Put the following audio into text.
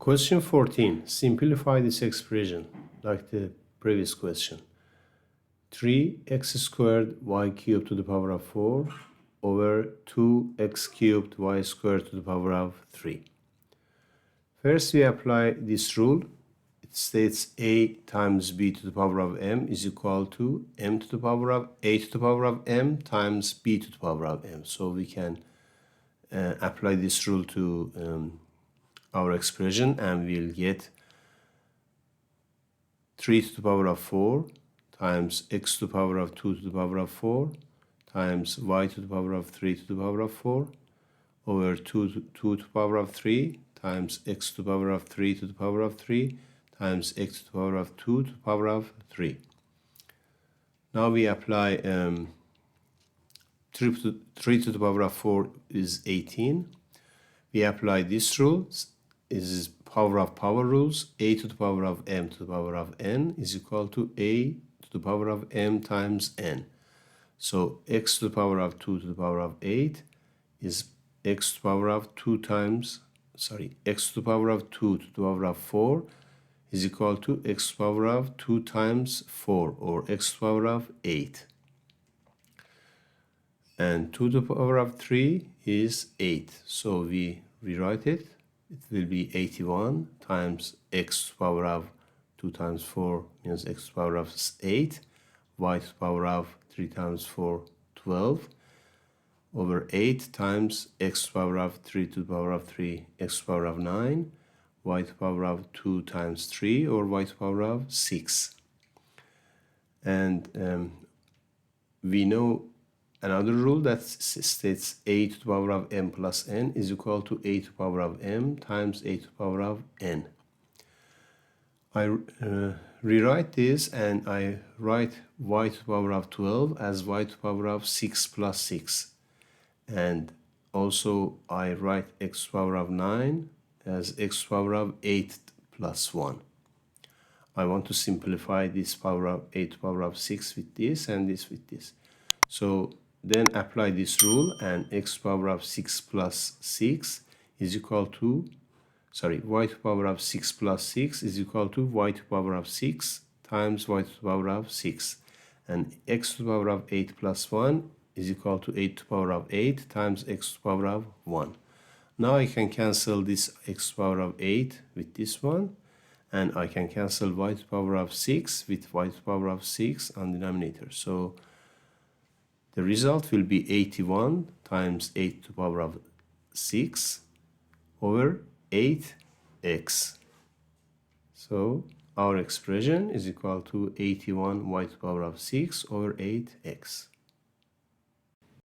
Question 14. Simplify this expression like the previous question. 3x squared y cubed to the power of 4 over 2x cubed y squared to the power of 3. First we apply this rule. It states a times b to the power of m is equal to m to the power of a to the power of m times b to the power of m. So we can apply this rule to our expression, and we'll get 3 to the power of 4 times x to the power of 2 to the power of 4 times y to the power of 3 to the power of 4 over 2 to the power of 3 times x to the power of 3 to the power of 3 times x to the power of 2 to the power of 3. Now we apply 3 to the power of 4 is 18. We apply this rule. Is power of power rules. A to the power of m to the power of n is equal to a to the power of m times n. So x to the power of 2 to the power of 8 is x to the power of 2 times, x to the power of 2 to the power of 4 is equal to x to the power of 2 times 4, or x to the power of 8. And 2 to the power of 3 is 8. So we rewrite it. It will be 81 times x to the power of 2 times 4 means x to the power of 8, y to the power of 3 times 4, 12, over 8 times x to the power of 3 to the power of 3, x to the power of 9, y to the power of 2 times 3, or y to the power of 6. And we know another rule that states a to the power of m plus n is equal to a to the power of m times a to the power of n. I rewrite this and I write y to the power of 12 as y to the power of 6 plus 6. And also I write x to the power of 9 as x to the power of 8 plus 1. I want to simplify this power of 8 to the power of 6 with this and this with this. So then apply this rule, and x to the power of 6 plus 6 is equal to, y to the power of 6 plus 6 is equal to y to the power of 6 times y to the power of 6. And x to the power of 8 plus 1 is equal to 8 to the power of 8 times x to the power of 1. Now I can cancel this x to the power of 8 with this one, and I can cancel y to the power of 6 with y to the power of 6 on the denominator. So the result will be 81 times 8 to the power of 6 over 8x. So our expression is equal to 81 y to the power of 6 over 8x.